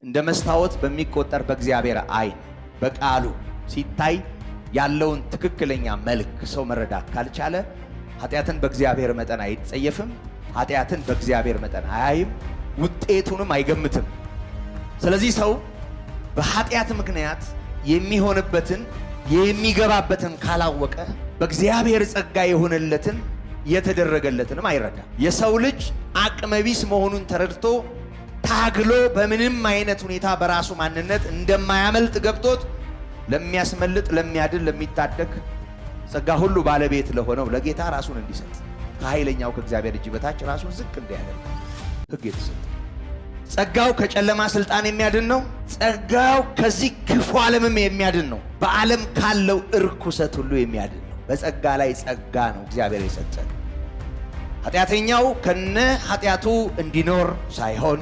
እንደ መስታወት በሚቆጠር በእግዚአብሔር ዓይን በቃሉ ሲታይ ያለውን ትክክለኛ መልክ ሰው መረዳት ካልቻለ ኃጢአትን በእግዚአብሔር መጠን አይጸየፍም፣ ኃጢአትን በእግዚአብሔር መጠን አያይም፣ ውጤቱንም አይገምትም። ስለዚህ ሰው በኃጢአት ምክንያት የሚሆንበትን የሚገባበትን ካላወቀ በእግዚአብሔር ጸጋ የሆነለትን የተደረገለትንም አይረዳም። የሰው ልጅ አቅመቢስ መሆኑን ተረድቶ ታግሎ በምንም አይነት ሁኔታ በራሱ ማንነት እንደማያመልጥ ገብቶት ለሚያስመልጥ፣ ለሚያድን፣ ለሚታደግ ጸጋ ሁሉ ባለቤት ለሆነው ለጌታ ራሱን እንዲሰጥ ከኃይለኛው ከእግዚአብሔር እጅ በታች ራሱን ዝቅ እንዲያደርግ ሕግ የተሰጠ ጸጋው ከጨለማ ስልጣን የሚያድን ነው። ጸጋው ከዚህ ክፉ ዓለምም የሚያድን ነው። በዓለም ካለው እርኩሰት ሁሉ የሚያድን ነው። በጸጋ ላይ ጸጋ ነው እግዚአብሔር የሰጠን። ኃጢአተኛው ከነ ኃጢአቱ እንዲኖር ሳይሆን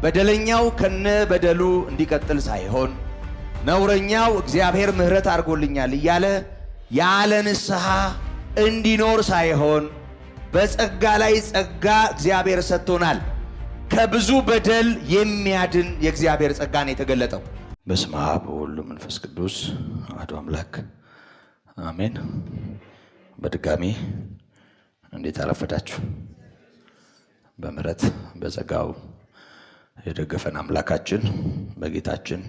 በደለኛው ከነ በደሉ እንዲቀጥል ሳይሆን ነውረኛው እግዚአብሔር ምሕረት አድርጎልኛል እያለ ያለ ንስሐ እንዲኖር ሳይሆን በጸጋ ላይ ጸጋ እግዚአብሔር ሰጥቶናል። ከብዙ በደል የሚያድን የእግዚአብሔር ጸጋ ነው የተገለጠው። በስመ አብ ወወልድ ወመንፈስ ቅዱስ አሐዱ አምላክ አሜን። በድጋሚ እንዴት አረፈዳችሁ? በምሕረት በጸጋው የደገፈን አምላካችን በጌታችን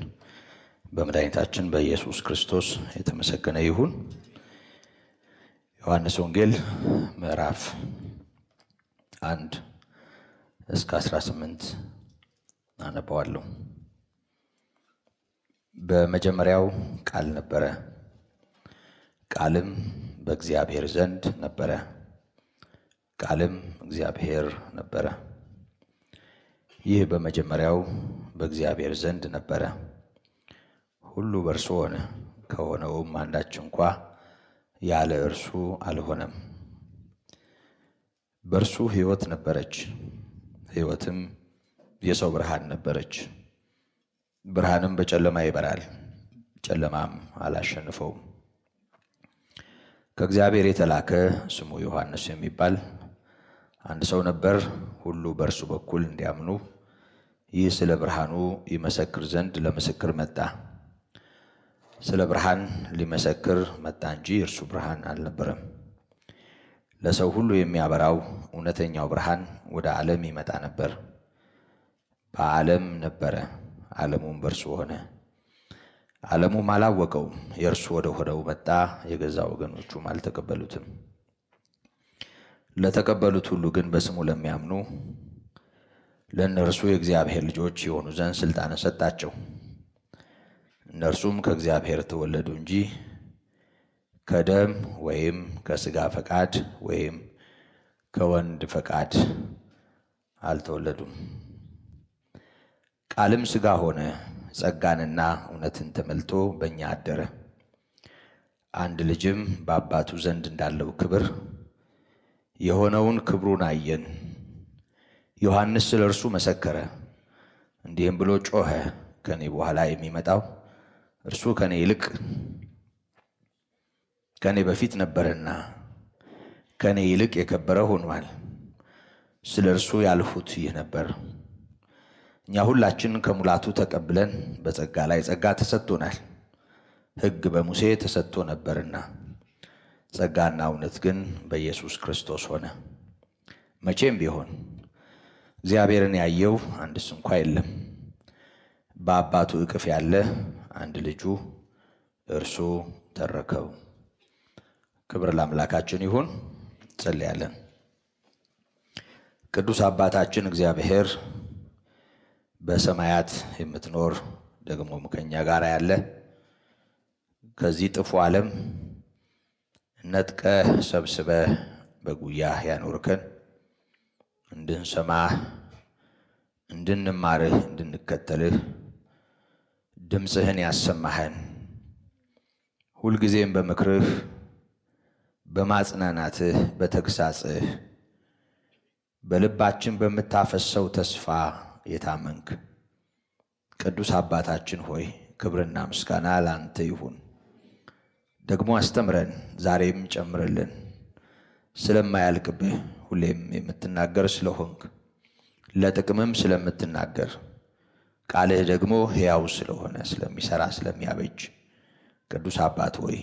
በመድኃኒታችን በኢየሱስ ክርስቶስ የተመሰገነ ይሁን። ዮሐንስ ወንጌል ምዕራፍ 1 እስከ 18 አነባዋለሁ። በመጀመሪያው ቃል ነበረ፣ ቃልም በእግዚአብሔር ዘንድ ነበረ፣ ቃልም እግዚአብሔር ነበረ። ይህ በመጀመሪያው በእግዚአብሔር ዘንድ ነበረ። ሁሉ በእርሱ ሆነ፣ ከሆነውም አንዳች እንኳ ያለ እርሱ አልሆነም። በእርሱ ሕይወት ነበረች፣ ሕይወትም የሰው ብርሃን ነበረች። ብርሃንም በጨለማ ይበራል፣ ጨለማም አላሸንፈውም። ከእግዚአብሔር የተላከ ስሙ ዮሐንስ የሚባል አንድ ሰው ነበር። ሁሉ በእርሱ በኩል እንዲያምኑ ይህ ስለ ብርሃኑ ይመሰክር ዘንድ ለምስክር መጣ። ስለ ብርሃን ሊመሰክር መጣ እንጂ እርሱ ብርሃን አልነበረም። ለሰው ሁሉ የሚያበራው እውነተኛው ብርሃን ወደ ዓለም ይመጣ ነበር። በዓለም ነበረ፣ ዓለሙም በእርሱ ሆነ፣ ዓለሙም አላወቀውም። የእርሱ ወደ ሆነው መጣ፣ የገዛ ወገኖቹም አልተቀበሉትም። ለተቀበሉት ሁሉ ግን በስሙ ለሚያምኑ ለእነርሱ የእግዚአብሔር ልጆች የሆኑ ዘንድ ሥልጣንን ሰጣቸው። እነርሱም ከእግዚአብሔር ተወለዱ እንጂ ከደም ወይም ከሥጋ ፈቃድ ወይም ከወንድ ፈቃድ አልተወለዱም። ቃልም ሥጋ ሆነ፣ ጸጋንና እውነትን ተመልቶ በእኛ አደረ። አንድ ልጅም በአባቱ ዘንድ እንዳለው ክብር የሆነውን ክብሩን አየን። ዮሐንስ ስለ እርሱ መሰከረ፣ እንዲህም ብሎ ጮኸ፣ ከኔ በኋላ የሚመጣው እርሱ ከኔ ይልቅ ከኔ በፊት ነበረና ከኔ ይልቅ የከበረ ሆኗል። ስለ እርሱ ያልሁት ይህ ነበር። እኛ ሁላችን ከሙላቱ ተቀብለን በጸጋ ላይ ጸጋ ተሰጥቶናል። ሕግ በሙሴ ተሰጥቶ ነበርና ጸጋና እውነት ግን በኢየሱስ ክርስቶስ ሆነ። መቼም ቢሆን እግዚአብሔርን ያየው አንድስ እንኳ የለም። በአባቱ እቅፍ ያለ አንድ ልጁ እርሱ ተረከው። ክብር ለአምላካችን ይሁን። ጸልያለን። ቅዱስ አባታችን እግዚአብሔር በሰማያት የምትኖር ደግሞም ከኛ ጋር ያለ ከዚህ ጥፉ ዓለም ነጥቀህ ሰብስበህ በጉያህ ያኖርከን እንድንሰማህ፣ እንድንማርህ፣ እንድንከተልህ ድምፅህን ያሰማህን ሁልጊዜም በምክርህ በማጽናናትህ በተግሳጽህ በልባችን በምታፈሰው ተስፋ የታመንክ ቅዱስ አባታችን ሆይ ክብርና ምስጋና ላንተ ይሁን። ደግሞ አስተምረን፣ ዛሬም ጨምርልን። ስለማያልቅብህ ሁሌም የምትናገር ስለሆንክ ለጥቅምም ስለምትናገር ቃልህ ደግሞ ሕያው ስለሆነ ስለሚሰራ ስለሚያበጅ ቅዱስ አባት ሆይ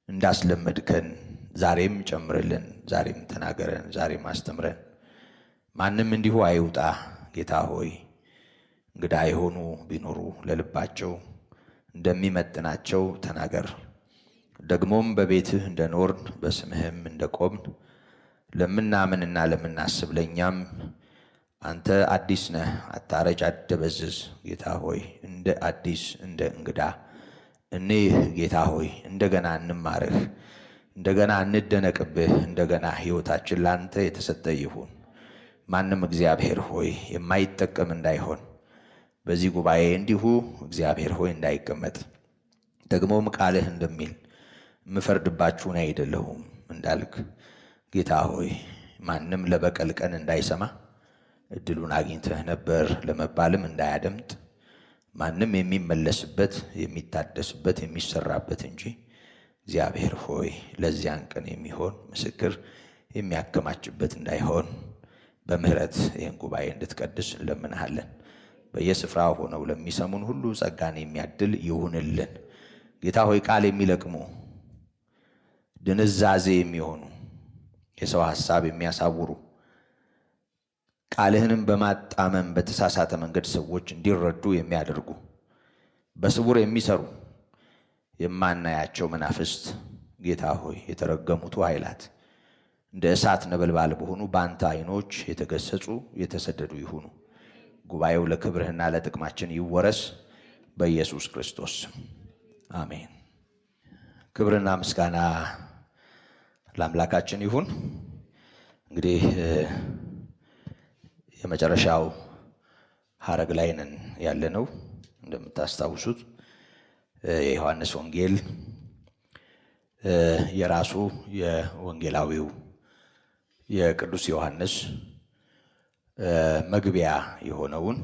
እንዳስለመድከን ዛሬም ጨምርልን፣ ዛሬም ተናገረን፣ ዛሬም አስተምረን። ማንም እንዲሁ አይውጣ። ጌታ ሆይ እንግዳ የሆኑ ቢኖሩ ለልባቸው እንደሚመጥናቸው ተናገር። ደግሞም በቤትህ እንደኖርን በስምህም እንደቆምን ለምናምንና ለምናስብ ለእኛም አንተ አዲስ ነህ፣ አታረጅ፣ አትደበዝዝ። ጌታ ሆይ እንደ አዲስ እንደ እንግዳ እኔህ ጌታ ሆይ እንደገና እንማርህ፣ እንደገና እንደነቅብህ፣ እንደገና ሕይወታችን ላንተ የተሰጠ ይሁን። ማንም እግዚአብሔር ሆይ የማይጠቀም እንዳይሆን በዚህ ጉባኤ እንዲሁ እግዚአብሔር ሆይ እንዳይቀመጥ ደግሞም ቃልህ እንደሚል የምፈርድባችሁ እኔ አይደለሁም እንዳልክ ጌታ ሆይ ማንም ለበቀል ቀን እንዳይሰማ እድሉን አግኝተህ ነበር ለመባልም እንዳያደምጥ ማንም የሚመለስበት የሚታደስበት የሚሰራበት እንጂ እግዚአብሔር ሆይ ለዚያን ቀን የሚሆን ምስክር የሚያከማችበት እንዳይሆን በምህረት ይህን ጉባኤ እንድትቀድስ እንለምንሃለን። በየስፍራው ሆነው ለሚሰሙን ሁሉ ጸጋን የሚያድል ይሁንልን። ጌታ ሆይ ቃል የሚለቅሙ ድንዛዜ የሚሆኑ የሰው ሐሳብ የሚያሳውሩ ቃልህንም በማጣመም በተሳሳተ መንገድ ሰዎች እንዲረዱ የሚያደርጉ በስውር የሚሰሩ የማናያቸው መናፍስት ጌታ ሆይ የተረገሙት ኃይላት እንደ እሳት ነበልባል በሆኑ በአንተ ዓይኖች የተገሰጹ የተሰደዱ ይሁኑ። ጉባኤው ለክብርህና ለጥቅማችን ይወረስ በኢየሱስ ክርስቶስ አሜን። ክብርና ምስጋና ለአምላካችን ይሁን። እንግዲህ የመጨረሻው ሐረግ ላይ ነን ያለነው። እንደምታስታውሱት የዮሐንስ ወንጌል የራሱ የወንጌላዊው የቅዱስ ዮሐንስ መግቢያ የሆነውን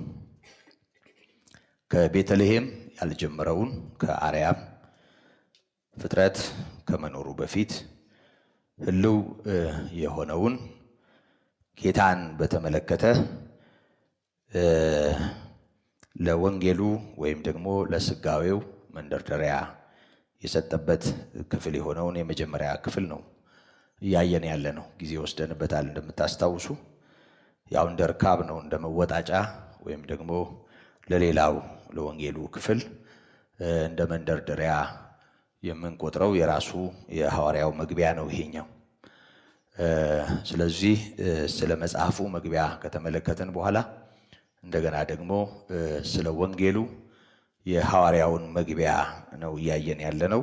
ከቤተልሔም ያልጀመረውን ከአርያም ፍጥረት ከመኖሩ በፊት ህልው የሆነውን ጌታን በተመለከተ ለወንጌሉ ወይም ደግሞ ለስጋዌው መንደርደሪያ የሰጠበት ክፍል የሆነውን የመጀመሪያ ክፍል ነው እያየን ያለ ነው። ጊዜ ወስደንበታል። እንደምታስታውሱ ያው እንደ ርካብ ነው፣ እንደ መወጣጫ ወይም ደግሞ ለሌላው ለወንጌሉ ክፍል እንደ መንደርደሪያ የምንቆጥረው የራሱ የሐዋርያው መግቢያ ነው ይሄኛው። ስለዚህ ስለ መጽሐፉ መግቢያ ከተመለከትን በኋላ እንደገና ደግሞ ስለ ወንጌሉ የሐዋርያውን መግቢያ ነው እያየን ያለነው።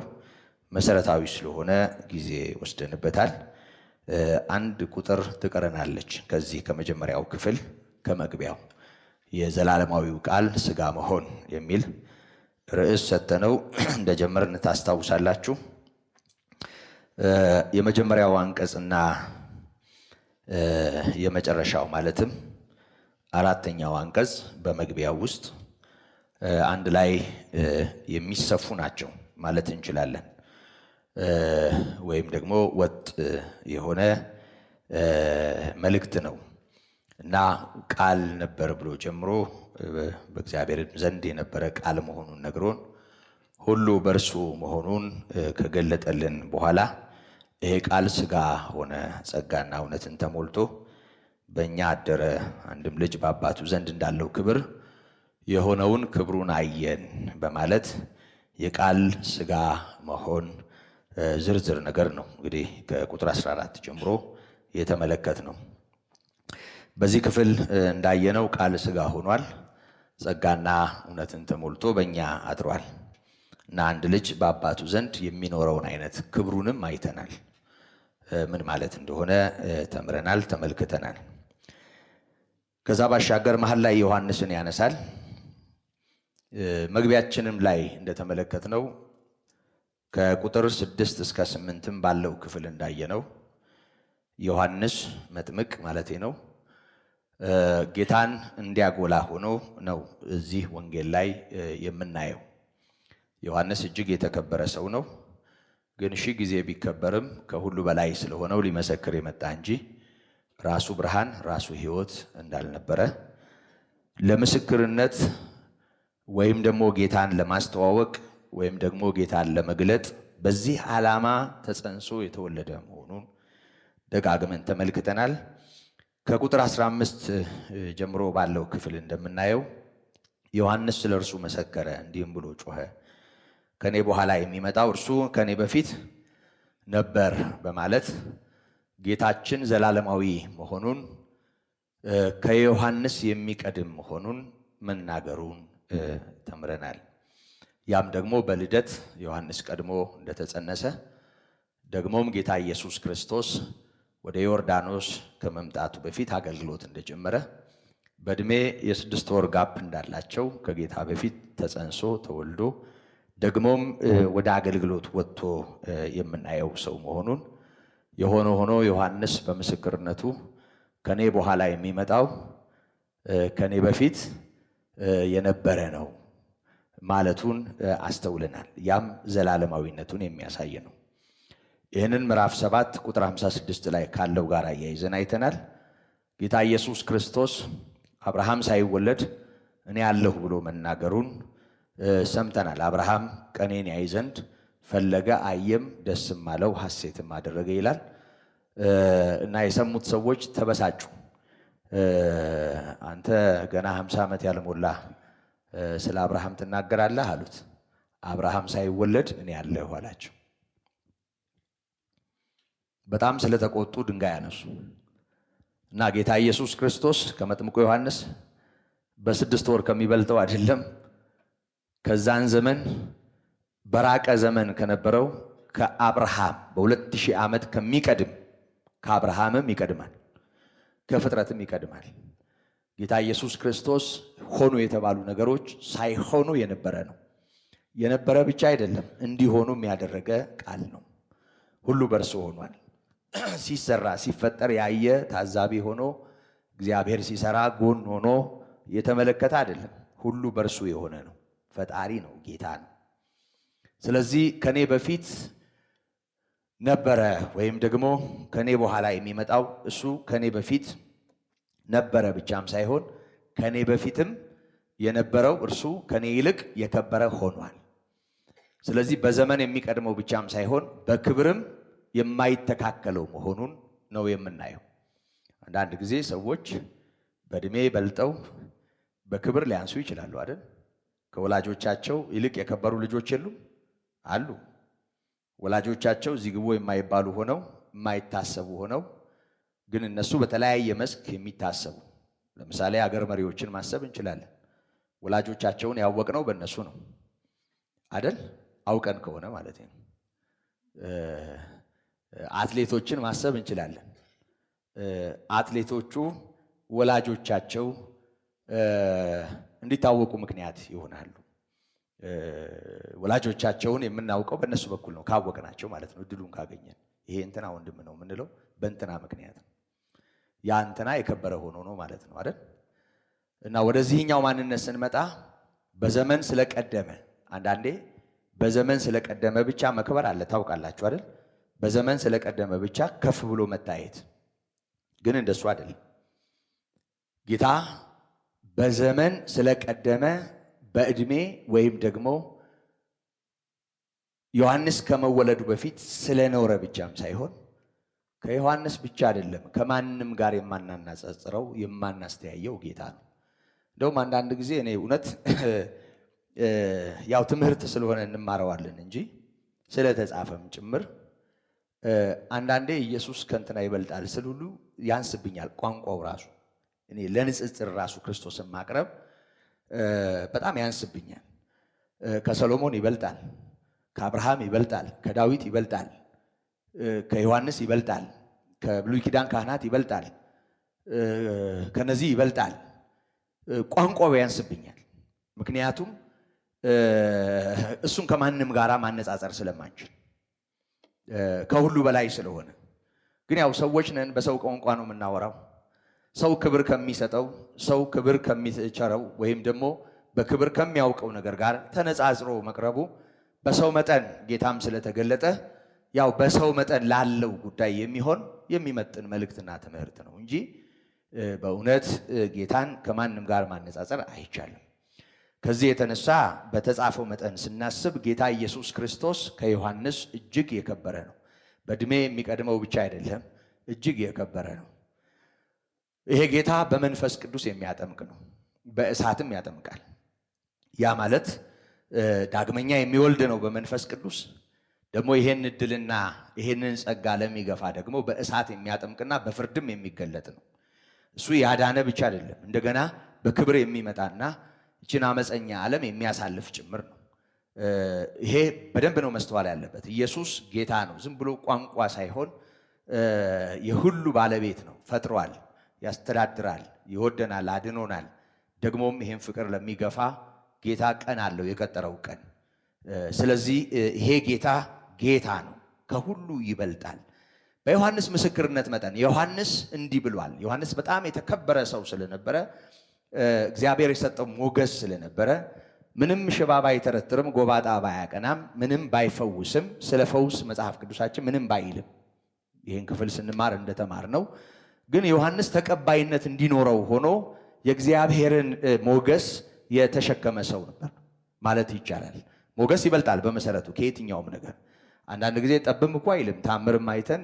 መሰረታዊ ስለሆነ ጊዜ ወስደንበታል። አንድ ቁጥር ትቀረናለች ከዚህ ከመጀመሪያው ክፍል ከመግቢያው የዘላለማዊው ቃል ሥጋ መሆን የሚል ርዕስ ሰጥተነው እንደጀመርን ታስታውሳላችሁ። የመጀመሪያው አንቀጽና የመጨረሻው ማለትም አራተኛው አንቀጽ በመግቢያው ውስጥ አንድ ላይ የሚሰፉ ናቸው ማለት እንችላለን። ወይም ደግሞ ወጥ የሆነ መልእክት ነው እና ቃል ነበር ብሎ ጀምሮ በእግዚአብሔር ዘንድ የነበረ ቃል መሆኑን ነግሮን ሁሉ በእርሱ መሆኑን ከገለጠልን በኋላ ይሄ ቃል ሥጋ ሆነ ጸጋና እውነትን ተሞልቶ በእኛ አደረ፣ አንድም ልጅ በአባቱ ዘንድ እንዳለው ክብር የሆነውን ክብሩን አየን በማለት የቃል ሥጋ መሆን ዝርዝር ነገር ነው እንግዲህ ከቁጥር 14 ጀምሮ የተመለከት ነው። በዚህ ክፍል እንዳየነው ቃል ሥጋ ሆኗል፣ ጸጋና እውነትን ተሞልቶ በእኛ አድሯል እና አንድ ልጅ በአባቱ ዘንድ የሚኖረውን አይነት ክብሩንም አይተናል። ምን ማለት እንደሆነ ተምረናል፣ ተመልክተናል። ከዛ ባሻገር መሀል ላይ ዮሐንስን ያነሳል። መግቢያችንም ላይ እንደተመለከትነው ከቁጥር 6 እስከ 8 ባለው ክፍል እንዳየነው ዮሐንስ መጥምቅ ማለቴ ነው ጌታን እንዲያጎላ ሆኖ ነው እዚህ ወንጌል ላይ የምናየው። ዮሐንስ እጅግ የተከበረ ሰው ነው። ግን ሺህ ጊዜ ቢከበርም ከሁሉ በላይ ስለሆነው ሊመሰክር የመጣ እንጂ ራሱ ብርሃን ራሱ ሕይወት እንዳልነበረ ለምስክርነት ወይም ደግሞ ጌታን ለማስተዋወቅ ወይም ደግሞ ጌታን ለመግለጥ በዚህ ዓላማ ተጸንሶ የተወለደ መሆኑን ደጋግመን ተመልክተናል። ከቁጥር 15 ጀምሮ ባለው ክፍል እንደምናየው ዮሐንስ ስለ እርሱ መሰከረ፣ እንዲህም ብሎ ጮኸ፣ ከኔ በኋላ የሚመጣው እርሱ ከኔ በፊት ነበር በማለት ጌታችን ዘላለማዊ መሆኑን ከዮሐንስ የሚቀድም መሆኑን መናገሩን ተምረናል። ያም ደግሞ በልደት ዮሐንስ ቀድሞ እንደተጸነሰ ደግሞም ጌታ ኢየሱስ ክርስቶስ ወደ ዮርዳኖስ ከመምጣቱ በፊት አገልግሎት እንደጀመረ በእድሜ የ6 ወር ጋፕ እንዳላቸው ከጌታ በፊት ተጸንሶ ተወልዶ ደግሞም ወደ አገልግሎት ወጥቶ የምናየው ሰው መሆኑን የሆነ ሆኖ ዮሐንስ በምስክርነቱ ከኔ በኋላ የሚመጣው ከኔ በፊት የነበረ ነው ማለቱን አስተውለናል። ያም ዘላለማዊነቱን የሚያሳይ ነው። ይህንን ምዕራፍ 7 ቁጥር 56 ላይ ካለው ጋር አያይዘን አይተናል። ጌታ ኢየሱስ ክርስቶስ አብርሃም ሳይወለድ እኔ አለሁ ብሎ መናገሩን ሰምተናል። አብርሃም ቀኔን ያይ ዘንድ ፈለገ፣ አየም፣ ደስም አለው፣ ሐሴትም አደረገ ይላል እና የሰሙት ሰዎች ተበሳጩ። አንተ ገና 50 ዓመት ያልሞላ ስለ አብርሃም ትናገራለህ አሉት። አብርሃም ሳይወለድ እኔ አለሁ አላቸው። በጣም ስለተቆጡ ድንጋይ አነሱ እና ጌታ ኢየሱስ ክርስቶስ ከመጥምቁ ዮሐንስ በ6 ወር ከሚበልጠው አይደለም፣ ከዛን ዘመን በራቀ ዘመን ከነበረው ከአብርሃም በ2000 ዓመት ከሚቀድም ከአብርሃምም ይቀድማል፣ ከፍጥረትም ይቀድማል። ጌታ ኢየሱስ ክርስቶስ ሆኑ የተባሉ ነገሮች ሳይሆኑ የነበረ ነው። የነበረ ብቻ አይደለም እንዲሆኑም ያደረገ ቃል ነው። ሁሉ በእርሱ ሆኗል። ሲሰራ ሲፈጠር ያየ ታዛቢ ሆኖ እግዚአብሔር ሲሰራ ጎን ሆኖ የተመለከተ አይደለም። ሁሉ በእርሱ የሆነ ነው። ፈጣሪ ነው፣ ጌታ ነው። ስለዚህ ከኔ በፊት ነበረ ወይም ደግሞ ከኔ በኋላ የሚመጣው እሱ ከኔ በፊት ነበረ ብቻም ሳይሆን ከኔ በፊትም የነበረው እርሱ ከኔ ይልቅ የከበረ ሆኗል። ስለዚህ በዘመን የሚቀድመው ብቻም ሳይሆን በክብርም የማይተካከለው መሆኑን ነው የምናየው። አንዳንድ ጊዜ ሰዎች በእድሜ በልጠው በክብር ሊያንሱ ይችላሉ አይደል? ከወላጆቻቸው ይልቅ የከበሩ ልጆች የሉም አሉ። ወላጆቻቸው እዚህ ግቡ የማይባሉ ሆነው የማይታሰቡ ሆነው ግን እነሱ በተለያየ መስክ የሚታሰቡ። ለምሳሌ አገር መሪዎችን ማሰብ እንችላለን። ወላጆቻቸውን ያወቅነው በእነሱ ነው አይደል? አውቀን ከሆነ ማለት ነው። አትሌቶችን ማሰብ እንችላለን። አትሌቶቹ ወላጆቻቸው እንዲታወቁ ምክንያት ይሆናሉ። ወላጆቻቸውን የምናውቀው በእነሱ በኩል ነው፣ ካወቅናቸው ማለት ነው። እድሉን ካገኘን ይሄ እንትና ወንድም ነው የምንለው በእንትና ምክንያት ነው። ያ እንትና የከበረ ሆኖ ነው ማለት ነው አይደል? እና ወደዚህኛው ማንነት ስንመጣ በዘመን ስለቀደመ፣ አንዳንዴ በዘመን ስለቀደመ ብቻ መክበር አለ። ታውቃላችሁ አይደል? በዘመን ስለቀደመ ብቻ ከፍ ብሎ መታየት ግን እንደሱ አይደለም። ጌታ በዘመን ስለቀደመ በእድሜ ወይም ደግሞ ዮሐንስ ከመወለዱ በፊት ስለኖረ ብቻም ሳይሆን ከዮሐንስ ብቻ አይደለም ከማንም ጋር የማናናጸጽረው የማናስተያየው ጌታ ነው። እንደውም አንዳንድ ጊዜ እኔ እውነት ያው ትምህርት ስለሆነ እንማረዋለን እንጂ ስለተጻፈም ጭምር አንዳንዴ ኢየሱስ ከእንትና ይበልጣል ስል ሁሉ ያንስብኛል። ቋንቋው ራሱ እኔ ለንጽጽር ራሱ ክርስቶስን ማቅረብ በጣም ያንስብኛል። ከሰሎሞን ይበልጣል፣ ከአብርሃም ይበልጣል፣ ከዳዊት ይበልጣል፣ ከዮሐንስ ይበልጣል፣ ከብሉይ ኪዳን ካህናት ይበልጣል፣ ከነዚህ ይበልጣል። ቋንቋው ያንስብኛል። ምክንያቱም እሱን ከማንም ጋራ ማነጻጸር ስለማንችል ከሁሉ በላይ ስለሆነ ግን ያው ሰዎች ነን፣ በሰው ቋንቋ ነው የምናወራው። ሰው ክብር ከሚሰጠው ሰው ክብር ከሚቸረው ወይም ደግሞ በክብር ከሚያውቀው ነገር ጋር ተነጻጽሮ መቅረቡ በሰው መጠን ጌታም ስለተገለጠ ያው በሰው መጠን ላለው ጉዳይ የሚመጥን መልእክትና ትምህርት ነው እንጂ በእውነት ጌታን ከማንም ጋር ማነጻጸር አይቻልም። ከዚህ የተነሳ በተጻፈው መጠን ስናስብ ጌታ ኢየሱስ ክርስቶስ ከዮሐንስ እጅግ የከበረ ነው። በእድሜ የሚቀድመው ብቻ አይደለም፣ እጅግ የከበረ ነው። ይሄ ጌታ በመንፈስ ቅዱስ የሚያጠምቅ ነው፣ በእሳትም ያጠምቃል። ያ ማለት ዳግመኛ የሚወልድ ነው በመንፈስ ቅዱስ። ደግሞ ይሄን እድልና ይሄንን ጸጋ ለሚገፋ ደግሞ በእሳት የሚያጠምቅና በፍርድም የሚገለጥ ነው። እሱ ያዳነ ብቻ አይደለም፣ እንደገና በክብር የሚመጣና እችን አመፀኛ ዓለም የሚያሳልፍ ጭምር ነው። ይሄ በደንብ ነው መስተዋል ያለበት። ኢየሱስ ጌታ ነው፣ ዝም ብሎ ቋንቋ ሳይሆን የሁሉ ባለቤት ነው። ፈጥሯል፣ ያስተዳድራል፣ ይወደናል፣ አድኖናል። ደግሞም ይሄን ፍቅር ለሚገፋ ጌታ ቀን አለው፣ የቀጠረው ቀን። ስለዚህ ይሄ ጌታ ነው፣ ከሁሉ ይበልጣል። በዮሐንስ ምስክርነት መጠን ዮሐንስ እንዲህ ብሏል። ዮሐንስ በጣም የተከበረ ሰው ስለነበረ እግዚአብሔር የሰጠው ሞገስ ስለነበረ ምንም ሽባ ባይተረትርም ጎባጣ ባያቀናም ምንም ባይፈውስም ስለ ፈውስ መጽሐፍ ቅዱሳችን ምንም ባይልም ይህን ክፍል ስንማር እንደተማር ነው። ግን ዮሐንስ ተቀባይነት እንዲኖረው ሆኖ የእግዚአብሔርን ሞገስ የተሸከመ ሰው ነበር ማለት ይቻላል። ሞገስ ይበልጣል በመሰረቱ ከየትኛውም ነገር። አንዳንድ ጊዜ ጠብም እኮ አይልም። ታምርም አይተን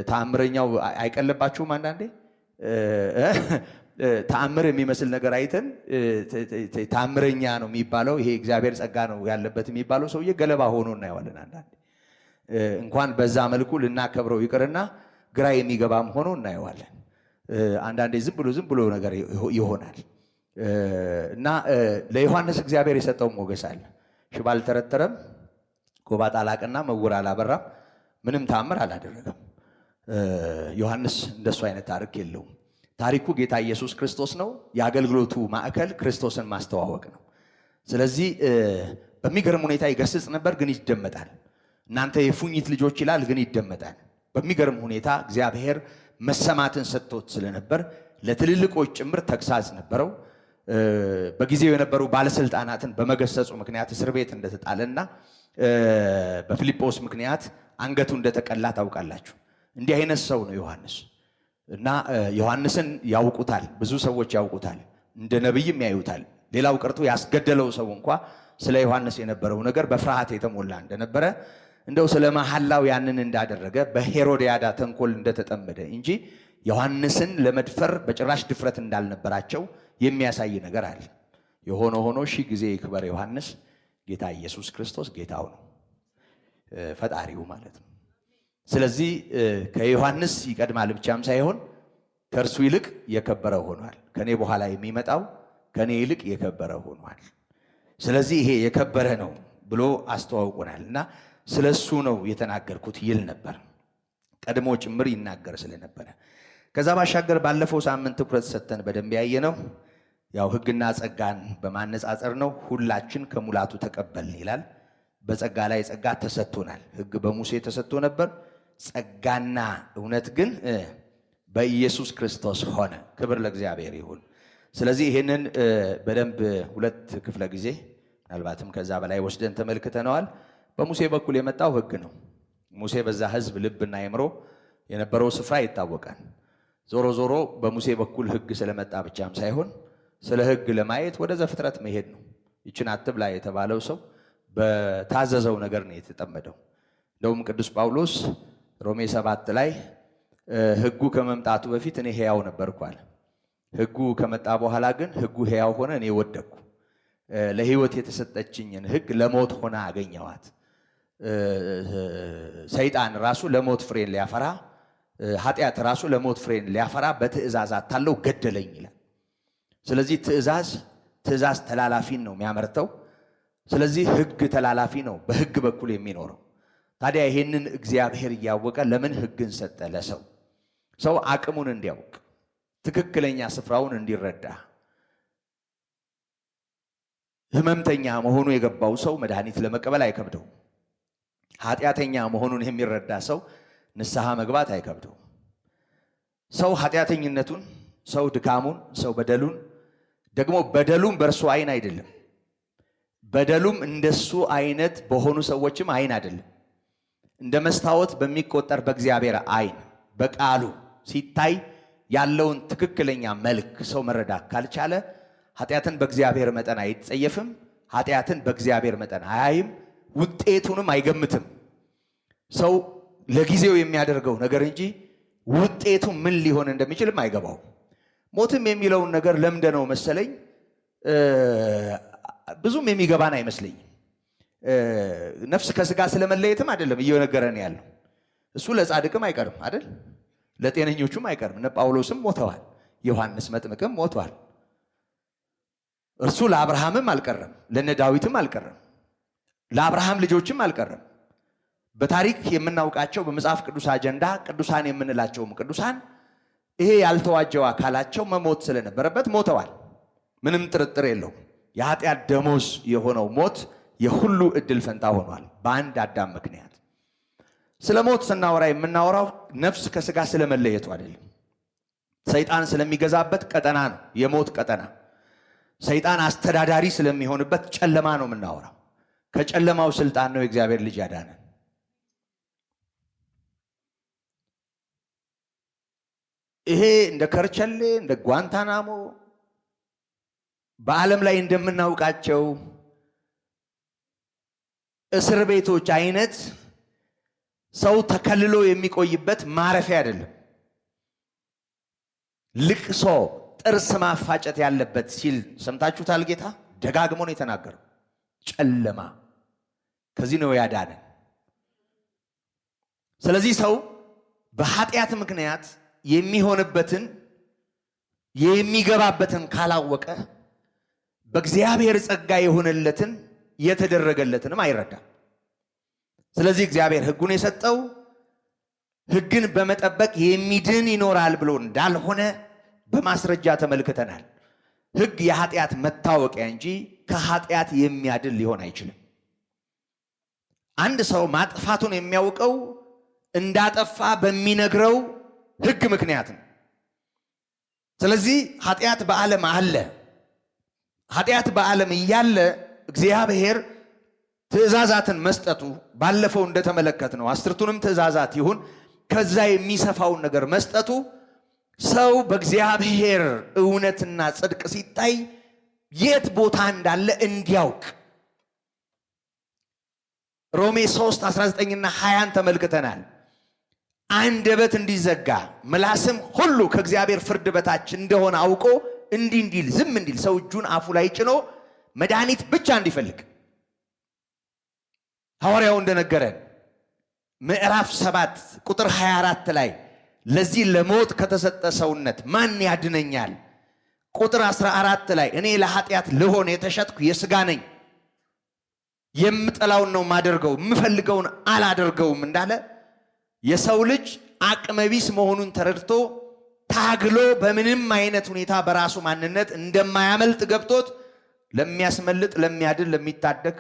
ታምረኛው አይቀልባችሁም? አንዳንዴ ታምር የሚመስል ነገር አይተን ታምረኛ ነው የሚባለው ይሄ እግዚአብሔር ጸጋ ነው ያለበት የሚባለው ሰውዬ ገለባ ሆኖ እናየዋለን። አንዳንዴ እንኳን በዛ መልኩ ልናከብረው ይቅርና ግራ የሚገባም ሆኖ እናየዋለን። አንዳንዴ ዝም ብሎ ነገር ይሆናል። እና ለዮሐንስ እግዚአብሔር የሰጠው ሞገስ አለ። ሽባ አልተረተረም፣ ጎባጣ አላቀና፣ ዕውር አላበራም፣ ምንም ታምር አላደረገም። ዮሐንስ እንደሱ አይነት ታሪክ የለውም። ታሪኩ ጌታ ኢየሱስ ክርስቶስ ነው። የአገልግሎቱ ማዕከል ክርስቶስን ማስተዋወቅ ነው። ስለዚህ በሚገርም ሁኔታ ይገስጽ ነበር፣ ግን ይደመጣል። እናንተ የፉኝት ልጆች ይላል፣ ግን ይደመጣል። በሚገርም ሁኔታ እግዚአብሔር መሰማትን ሰጥቶት ስለነበር ለትልልቆች ጭምር ተግሳጽ ነበረው። በጊዜው የነበሩ ባለስልጣናትን በመገሰጹ ምክንያት እስር ቤት እንደተጣለና በፊልጶስ ምክንያት አንገቱ እንደተቀላ ታውቃላችሁ። እንዲህ አይነት ሰው ነው ዮሐንስ። እና ዮሐንስን ያውቁታል፣ ብዙ ሰዎች ያውቁታል፣ እንደ ነቢይም ያዩታል። ሌላው ቀርቶ ያስገደለው ሰው እንኳ ስለ ዮሐንስ የነበረው ነገር በፍርሃት የተሞላ እንደነበረ፣ እንደው ስለ መሐላው ያንን እንዳደረገ በሄሮድያዳ ተንኮል እንደተጠመደ እንጂ ዮሐንስን ለመድፈር በጭራሽ ድፍረት እንዳልነበራቸው የሚያሳይ ነገር አለ። የሆነ ሆኖ ሺህ ጊዜ ይክበር ዮሐንስ። ጌታ ኢየሱስ ክርስቶስ ጌታው ነው፣ ፈጣሪው ማለት ነው። ስለዚህ ከዮሐንስ ይቀድማል ብቻም ሳይሆን ከእርሱ ይልቅ የከበረ ሆኗል። ከኔ በኋላ የሚመጣው ከኔ ይልቅ የከበረ ሆኗል። ስለዚህ ይሄ የከበረ ነው ብሎ አስተዋውቆናል። እና ስለሱ ነው የተናገርኩት ይል ነበር፣ ቀድሞ ጭምር ይናገር ስለነበረ። ከዛ ባሻገር ባለፈው ሳምንት ትኩረት ሰጥተን በደንብ ያየነው ያው ሕግና ጸጋን በማነጻጸር ነው። ሁላችን ከሙላቱ ተቀበልን ይላል። በጸጋ ላይ ጸጋ ተሰጥቶናል። ሕግ በሙሴ ተሰጥቶ ነበር፣ ጸጋና እውነት ግን በኢየሱስ ክርስቶስ ሆነ። ክብር ለእግዚአብሔር ይሁን። ስለዚህ ይህንን በደንብ ሁለት ክፍለ ጊዜ ምናልባትም ከዛ በላይ ወስደን ተመልክተነዋል። በሙሴ በኩል የመጣው ሕግ ነው። ሙሴ በዛ ሕዝብ ልብና አእምሮ የነበረው ስፍራ ይታወቃል። ዞሮ ዞሮ በሙሴ በኩል ሕግ ስለመጣ ብቻም ሳይሆን ስለ ሕግ ለማየት ወደ ዘፍጥረት መሄድ ነው። ይችን አትብላ የተባለው ሰው በታዘዘው ነገር ነው የተጠመደው። እንደውም ቅዱስ ጳውሎስ ሮሜ 7 ላይ ሕጉ ከመምጣቱ በፊት እኔ ሕያው ነበርኩ አለ። ሕጉ ከመጣ በኋላ ግን ሕጉ ሕያው ሆነ፣ እኔ ወደቅኩ። ለሕይወት የተሰጠችኝን ሕግ ለሞት ሆና አገኘዋት። ሰይጣን ራሱ ለሞት ፍሬን ሊያፈራ፣ ኃጢአት ራሱ ለሞት ፍሬን ሊያፈራ በትእዛዝ አታለው ገደለኝ ይላል። ስለዚህ ትእዛዝ ተላላፊን ነው የሚያመርተው። ስለዚህ ሕግ ተላላፊ ነው በሕግ በኩል የሚኖረው። ታዲያ ይሄንን እግዚአብሔር እያወቀ ለምን ሕግን ሰጠ? ለሰው ሰው አቅሙን እንዲያውቅ፣ ትክክለኛ ስፍራውን እንዲረዳ፣ ህመምተኛ መሆኑ የገባው ሰው መድኃኒት ለመቀበል አይከብደው። ኃጢአተኛ መሆኑን የሚረዳ ሰው ንስሐ መግባት አይከብደው። ሰው ኃጢአተኝነቱን፣ ሰው ድካሙን፣ ሰው በደሉን ደግሞ በደሉም በእርሱ አይን አይደለም፣ በደሉም እንደሱ አይነት በሆኑ ሰዎችም አይን አይደለም። እንደ መስታወት በሚቆጠር በእግዚአብሔር አይን በቃሉ ሲታይ ያለውን ትክክለኛ መልክ ሰው መረዳት ካልቻለ ኃጢአትን በእግዚአብሔር መጠን አይጸየፍም፣ ኃጢአትን በእግዚአብሔር መጠን አያይም፣ ውጤቱንም አይገምትም። ሰው ለጊዜው የሚያደርገው ነገር እንጂ ውጤቱ ምን ሊሆን እንደሚችልም አይገባው። ሞትም የሚለውን ነገር ለምደነው መሰለኝ ብዙም የሚገባን አይመስለኝም። ነፍስ ከስጋ ስለመለየትም አይደለም እየነገረን ያለው። እሱ ለጻድቅም አይቀርም አይደል? ለጤነኞቹም አይቀርም። እነ ጳውሎስም ሞተዋል፣ ዮሐንስ መጥምቅም ሞተዋል። እርሱ ለአብርሃምም አልቀረም፣ ለነ ዳዊትም አልቀረም፣ ለአብርሃም ልጆችም አልቀረም። በታሪክ የምናውቃቸው በመጽሐፍ ቅዱስ አጀንዳ ቅዱሳን የምንላቸውም ቅዱሳን ይሄ ያልተዋጀው አካላቸው መሞት ስለነበረበት ሞተዋል። ምንም ጥርጥር የለውም። የኃጢአት ደሞዝ የሆነው ሞት የሁሉ እድል ፈንታ ሆኗል በአንድ አዳም ምክንያት። ስለ ሞት ስናወራ የምናወራው ነፍስ ከስጋ ስለመለየቱ አይደለም። ሰይጣን ስለሚገዛበት ቀጠና ነው የሞት ቀጠና። ሰይጣን አስተዳዳሪ ስለሚሆንበት ጨለማ ነው የምናወራው። ከጨለማው ስልጣን ነው የእግዚአብሔር ልጅ ያዳነን። ይሄ እንደ ከርቸሌ እንደ ጓንታናሞ በዓለም ላይ እንደምናውቃቸው እስር ቤቶች አይነት ሰው ተከልሎ የሚቆይበት ማረፊያ አይደለም። ልቅሶ፣ ጥርስ ማፋጨት ያለበት ሲል ሰምታችሁታል። ጌታ ደጋግሞ ነው የተናገረው። ጨለማ ከዚህ ነው ያዳነን። ስለዚህ ሰው በኃጢአት ምክንያት የሚሆንበትን የሚገባበትን ካላወቀ በእግዚአብሔር ጸጋ የሆነለትን የተደረገለትንም አይረዳም። ስለዚህ እግዚአብሔር ሕጉን የሰጠው ሕግን በመጠበቅ የሚድን ይኖራል ብሎ እንዳልሆነ በማስረጃ ተመልክተናል። ሕግ የኃጢአት መታወቂያ እንጂ ከኃጢአት የሚያድን ሊሆን አይችልም። አንድ ሰው ማጥፋቱን የሚያውቀው እንዳጠፋ በሚነግረው ሕግ ምክንያት ነው። ስለዚህ ኃጢአት በዓለም አለ። ኃጢአት በዓለም እያለ እግዚአብሔር ትእዛዛትን መስጠቱ ባለፈው እንደተመለከትነው 10ቱንም ትእዛዛት ይሁን ከዛ የሚሰፋውን ነገር መስጠቱ ሰው በእግዚአብሔር እውነትና ጽድቅ ሲታይ የት ቦታ እንዳለ እንዲያውቅ ሮሜ 3 19ና 20 ተመልክተናል። አንደበት እንዲዘጋ ምላስም ሁሉ ከእግዚአብሔር ፍርድ በታች እንደሆነ አውቆ እንዲል ዝም እንዲል ሰው እጁን አፉ ላይ ጭኖ መድኃኒት ብቻ እንዲፈልግ ሐዋርያው እንደነገረን ምዕራፍ 7 ቁጥር 24 ላይ ለዚህ ለሞት ከተሰጠ ሰውነት ማን ያድነኛል? ቁጥር 14 ላይ እኔ ለኃጢአት ልሆን የተሸጥኩ የሥጋ ነኝ፣ የምጠላውን ነው ማደርገው፣ የምፈልገውን አላደርገውም እንዳለ የሰው ልጅ አቅመቢስ መሆኑን ተረድቶ ታግሎ በምንም አይነት ሁኔታ በራሱ ማንነት እንደማያመልጥ ገብቶት ለሚያስመልጥ፣ ለሚያድን፣ ለሚታደግ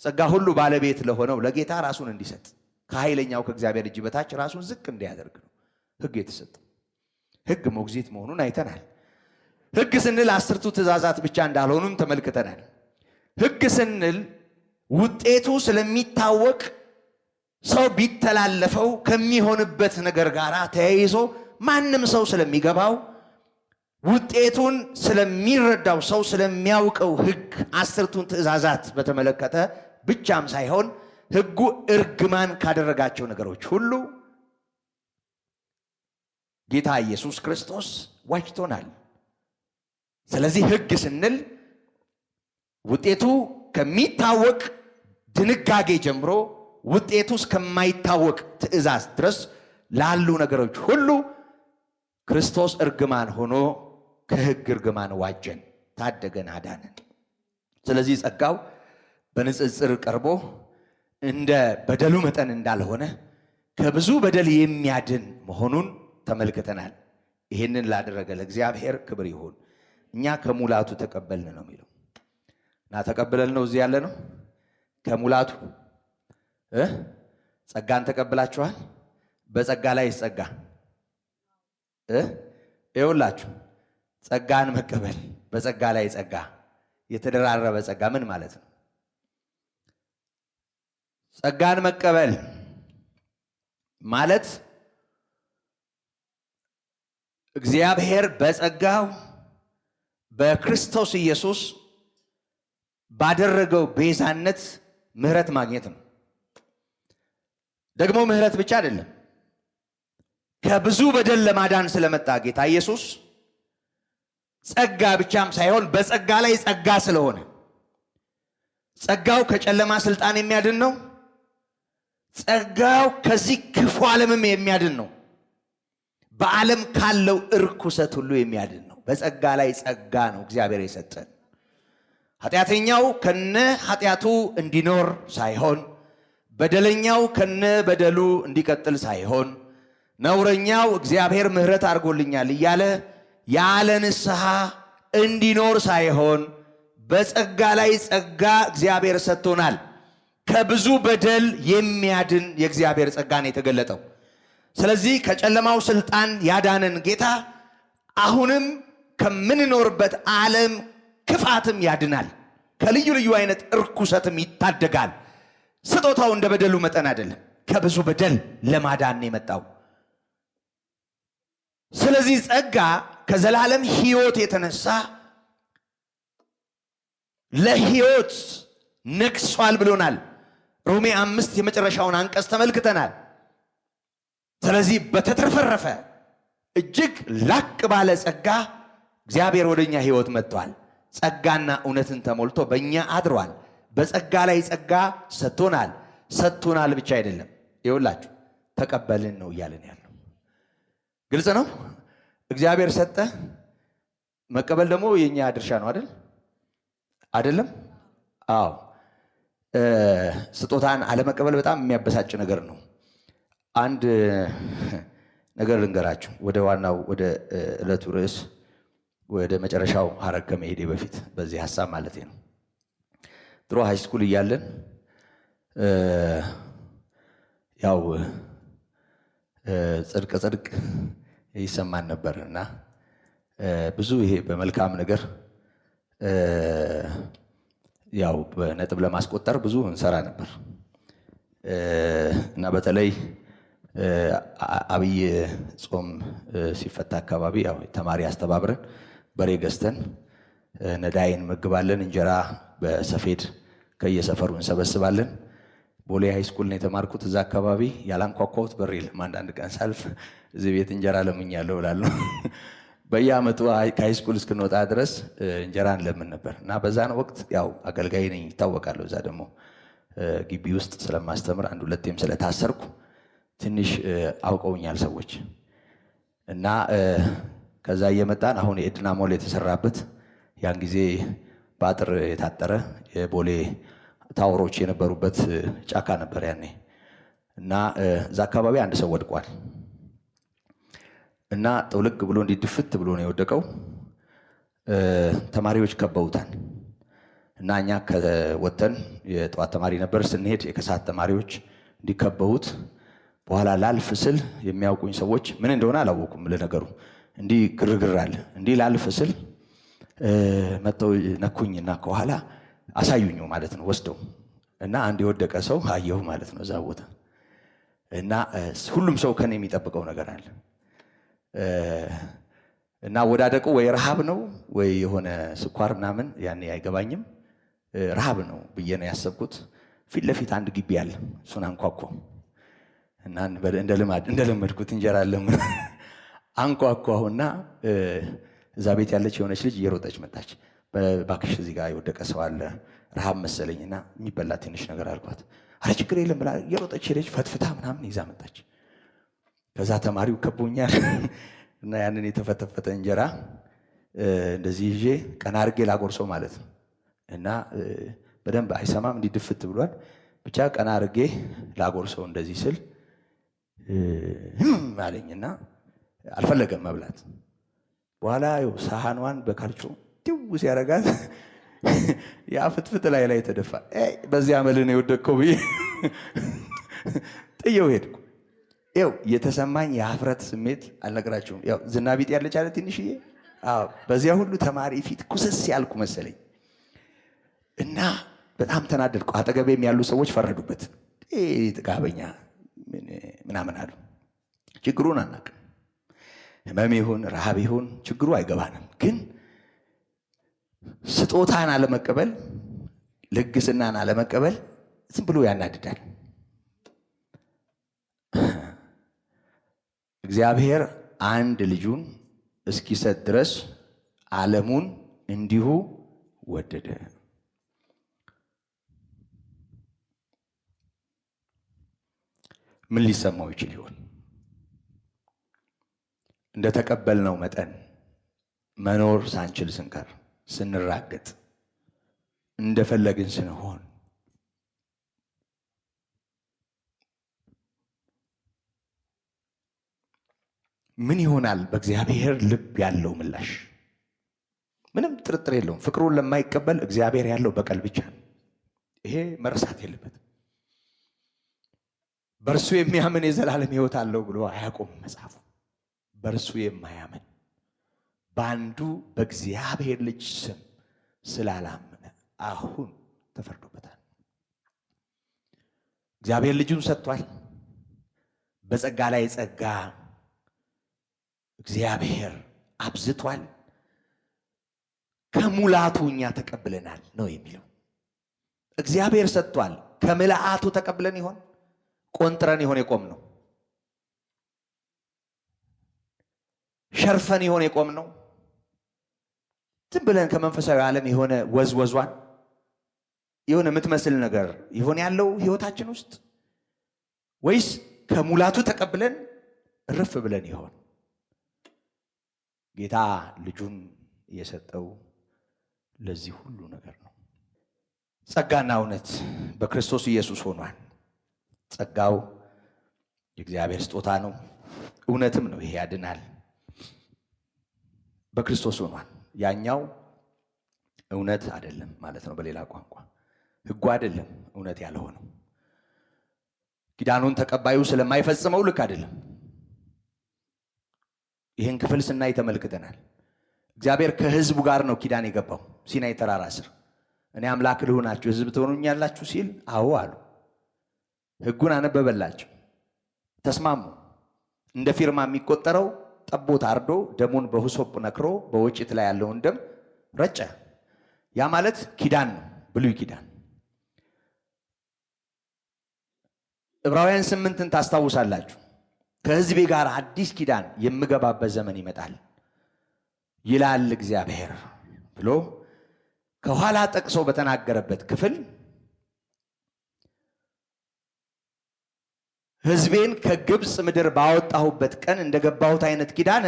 ጸጋ ሁሉ ባለቤት ለሆነው ለጌታ ራሱን እንዲሰጥ ከኃይለኛው ከእግዚአብሔር እጅ በታች ራሱን ዝቅ እንዲያደርግ ነው ሕግ የተሰጠው። ሕግ ሞግዚት መሆኑን አይተናል። ሕግ ስንል 10ቱ ትእዛዛት ብቻ እንዳልሆኑም ተመልክተናል። ሕግ ስንል ውጤቱ ስለሚታወቅ ሰው ቢተላለፈው ከሚሆንበት ነገር ጋር ተያይዞ ማንም ሰው ስለሚገባው ውጤቱን ስለሚረዳው ሰው ስለሚያውቀው ሕግ 10ቱን ትእዛዛት በተመለከተ ብቻም ሳይሆን ሕጉ እርግማን ካደረጋቸው ነገሮች ሁሉ ጌታ ኢየሱስ ክርስቶስ ዋጅቶናል። ስለዚህ ሕግ ስንል ውጤቱ ከሚታወቅ ድንጋጌ ጀምሮ ውጤቱ እስከማይታወቅ ትእዛዝ ድረስ ላሉ ነገሮች ሁሉ ክርስቶስ እርግማን ሆኖ ከሕግ እርግማን ዋጀን፣ ታደገን፣ አዳነን። ስለዚህ ጸጋው በንጽጽር ቀርቦ እንደ በደሉ መጠን እንዳልሆነ ከብዙ በደል የሚያድን መሆኑን ተመልክተናል። ይህንን ላደረገ ለእግዚአብሔር ክብር ይሁን። እኛ ከሙላቱ ተቀበልን ነው የሚለው። እና ተቀብለን ነው እዚህ ያለ ነው። ከሙላቱ ጸጋን ተቀብላችኋል። በጸጋ ላይ ጸጋ ይኸውላችሁ፣ ጸጋን መቀበል በጸጋ ላይ ጸጋ፣ የተደራረበ ጸጋ ምን ማለት ነው? ጸጋን መቀበል ማለት እግዚአብሔር በጸጋው በክርስቶስ ኢየሱስ ባደረገው ቤዛነት ምህረት ማግኘት ነው። ደግሞ ምህረት ብቻ አይደለም፣ ከብዙ በደል ለማዳን ስለመጣ ጌታ ኢየሱስ ጸጋ ብቻም ሳይሆን በጸጋ ላይ ጸጋ ስለሆነ ጸጋው ከጨለማ ስልጣን የሚያድን ነው። ጸጋው ከዚህ ክፉ ዓለምም የሚያድን ነው። በዓለም ካለው እርኩሰት ሁሉ የሚያድን ነው። በጸጋ ላይ ጸጋ ነው እግዚአብሔር የሰጠን። ኃጢአተኛው ከነ ኃጢአቱ እንዲኖር ሳይሆን፣ በደለኛው ከነ በደሉ እንዲቀጥል ሳይሆን፣ ነውረኛው እግዚአብሔር ምህረት አድርጎልኛል እያለ ያለ ንስሐ እንዲኖር ሳይሆን በጸጋ ላይ ጸጋ እግዚአብሔር ሰጥቶናል። ከብዙ በደል የሚያድን የእግዚአብሔር ጸጋ ነው የተገለጠው። ስለዚህ ከጨለማው ስልጣን ያዳነን ጌታ አሁንም ከምንኖርበት ዓለም ክፋትም ያድናል። ከልዩ ልዩ አይነት እርኩሰትም ይታደጋል። ስጦታው እንደ በደሉ መጠን አይደለም፣ ከብዙ በደል ለማዳን የመጣው። ስለዚህ ጸጋ ከዘላለም ሕይወት የተነሳ ለሕይወት ነግሷል ብሎናል። ሮሜ 5 የመጨረሻውን አንቀጽ ተመልክተናል። ስለዚህ በተትረፈረፈ እጅግ ላቅ ባለ ጸጋ እግዚአብሔር ወደኛ ሕይወት መጥቷል። ጸጋና እውነትን ተሞልቶ በእኛ አድሯል። በጸጋ ላይ ጸጋ ሰጥቶናል ብቻ አይደለም። ይኸውላችሁ ተቀበልን ነው እያለን ያለው። ግልጽ ነው። እግዚአብሔር ሰጠ፣ መቀበል ደግሞ የኛ ድርሻ ነው አይደለም? አዎ። ስጦታን አለመቀበል በጣም የሚያበሳጭ ነገር ነው። አንድ ነገር ልንገራችሁ፣ ወደ ዋናው ወደ ዕለቱ ርዕስ ወደ መጨረሻው ሐረግ ከመሄዴ በፊት በዚህ ሐሳብ ማለት ነው። ድሮ ሃይስኩል እያለን ያው ጽድቅ ይሰማን ነበር እና ብዙ ይሄ በመልካም ነገር ያው በነጥብ ለማስቆጠር ብዙ እንሰራ ነበር እና በተለይ አብይ ጾም ሲፈታ አካባቢ ያው ተማሪ አስተባብረን በሬ ገዝተን ነዳይን መግባለን። እንጀራ በሰፌድ ከየሰፈሩ እንሰበስባለን። ቦሌ ሃይስኩል ነው የተማርኩት። እዛ አካባቢ ያላንኳኳሁት በር የለም። አንዳንድ ቀን ሳልፍ እዚህ ቤት እንጀራ ለምኛለሁ እላለሁ። በየዓመቱ ከሃይስኩል እስክንወጣ ድረስ እንጀራን ለምን ነበር እና በዛን ወቅት ያው አገልጋይ ነኝ ይታወቃለሁ። እዛ ደግሞ ግቢ ውስጥ ስለማስተምር አንድ ሁለቴም ስለታሰርኩ ትንሽ አውቀውኛል ሰዎች እና ከዛ እየመጣን አሁን የእድና ሞል የተሰራበት ያን ጊዜ በአጥር የታጠረ የቦሌ ታወሮች የነበሩበት ጫካ ነበር ያኔ እና እዛ አካባቢ አንድ ሰው ወድቋል እና ጥውልቅ ብሎ እንዲድፍት ብሎ ነው የወደቀው። ተማሪዎች ከበውታል እና እኛ ከወተን የጠዋት ተማሪ ነበር ስንሄድ የከሰዓት ተማሪዎች እንዲከበውት በኋላ ላልፍ ስል የሚያውቁኝ ሰዎች ምን እንደሆነ አላወቁም። ለነገሩ እንዲህ ግርግር አለ። እንዲህ ላልፍ ስል መተው ነኩኝና ከኋላ አሳዩኝ ማለት ነው ወስደው እና አንድ የወደቀ ሰው አየሁ ማለት ነው እዛ ቦታ እና ሁሉም ሰው ከኔ የሚጠብቀው ነገር አለ እና ወዳደቁ ወይ ረሃብ ነው ወይ የሆነ ስኳር ምናምን ያኔ አይገባኝም። ረሃብ ነው ብዬ ነው ያሰብኩት። ፊት ለፊት አንድ ግቢ አለ። እሱን አንኳኳው እና እንደለመድኩት እንጀራ ለምን አንኳኳሁና እዛ ቤት ያለች የሆነች ልጅ እየሮጠች መጣች። ባክሽ እዚህ ጋር የወደቀ ሰው አለ ረሃብ መሰለኝና የሚበላ ትንሽ ነገር አልኳት። አረ ችግር የለም ብላ እየሮጠች ሄደች። ፈትፍታ ምናምን ይዛ መጣች። ከዛ ተማሪው ከቦኛል እና ያንን የተፈተፈተ እንጀራ እንደዚህ ይዤ ቀና አድርጌ ላጎርሰው ማለት ነው እና በደንብ አይሰማም እንዲድፍት ብሏል። ብቻ ቀና አድርጌ ላጎርሰው እንደዚህ ስል አለኝና አልፈለገም መብላት። በኋላ ሳህኗን በካልቾ ቲው ሲያረጋት ያ ፍትፍት ላይ ተደፋ። በዚህ አመል ነው የወደቅከው ብዬ ጥየው ሄድኩ። ይኸው የተሰማኝ የሀፍረት ስሜት አልነግራችሁም። ያው ዝናቢጥ ያለች አለ ትንሽዬ። በዚያ ሁሉ ተማሪ ፊት ኩስስ ያልኩ መሰለኝ እና በጣም ተናደድኩ። አጠገቤም ያሉ ሰዎች ፈረዱበት። ጥጋበኛ ምናምን አሉ። ችግሩን አናውቅም። ህመም ይሁን ረሃብ ይሁን ችግሩ አይገባንም። ግን ስጦታን አለመቀበል፣ ልግስናን አለመቀበል ዝም ብሎ ያናድዳል። እግዚአብሔር አንድ ልጁን እስኪሰጥ ድረስ ዓለሙን እንዲሁ ወደደ። ምን ሊሰማው ይችል ይሆን? እንደተቀበልነው መጠን መኖር ሳንችል ስንቀር፣ ስንራገጥ፣ እንደፈለግን ስንሆን ምን ይሆናል? በእግዚአብሔር ልብ ያለው ምላሽ ምንም ጥርጥር የለውም። ፍቅሩን ለማይቀበል እግዚአብሔር ያለው በቀል ብቻ ነው። ይሄ መረሳት የለበትም። በእርሱ የሚያምን የዘላለም ሕይወት አለው ብሎ አያቆም መጽሐፉ። በእርሱ የማያምን በአንዱ በእግዚአብሔር ልጅ ስም ስላላመነ አሁን ተፈርዶበታል። እግዚአብሔር ልጁን ሰጥቷል። በጸጋ ላይ ጸጋ እግዚአብሔር አብዝቷል። ከሙላቱ እኛ ተቀብለናል ነው የሚለው። እግዚአብሔር ሰጥቷል። ከምልአቱ ተቀብለን ይሆን? ቆንጥረን ይሆን የቆም ነው? ሸርፈን ይሆን የቆም ነው? ዝም ብለን ከመንፈሳዊ ዓለም የሆነ ወዝወዟን የሆነ የምትመስል ነገር ይሆን ያለው ህይወታችን ውስጥ? ወይስ ከሙላቱ ተቀብለን እርፍ ብለን ይሆን? ጌታ ልጁን የሰጠው ለዚህ ሁሉ ነገር ነው። ጸጋና እውነት በክርስቶስ ኢየሱስ ሆኗል። ጸጋው የእግዚአብሔር ስጦታ ነው፣ እውነትም ነው። ይሄ ያድናል። በክርስቶስ ሆኗል። ያኛው እውነት አይደለም ማለት ነው። በሌላ ቋንቋ ሕጉ አይደለም እውነት ያልሆነው። ኪዳኑን ተቀባዩ ስለማይፈጽመው ልክ አይደለም። ይህን ክፍል ስናይ ተመልክተናል። እግዚአብሔር ከሕዝቡ ጋር ነው ኪዳን የገባው ሲናይ ተራራ ስር። እኔ አምላክ ልሆናችሁ ሕዝብ ትሆኑኛላችሁ ሲል አዎ አሉ። ሕጉን አነበበላቸው፣ ተስማሙ። እንደ ፊርማ የሚቆጠረው ጠቦት አርዶ ደሙን በሁሶጵ ነክሮ በወጭት ላይ ያለውን ደም ረጨ። ያ ማለት ኪዳን ነው፣ ብሉይ ኪዳን። ዕብራውያን 8ን ታስታውሳላችሁ። ከሕዝቤ ጋር አዲስ ኪዳን የምገባበት ዘመን ይመጣል ይላል እግዚአብሔር ብሎ ከኋላ ጠቅሶ በተናገረበት ክፍል ሕዝቤን ከግብፅ ምድር ባወጣሁበት ቀን እንደገባሁት አይነት ኪዳን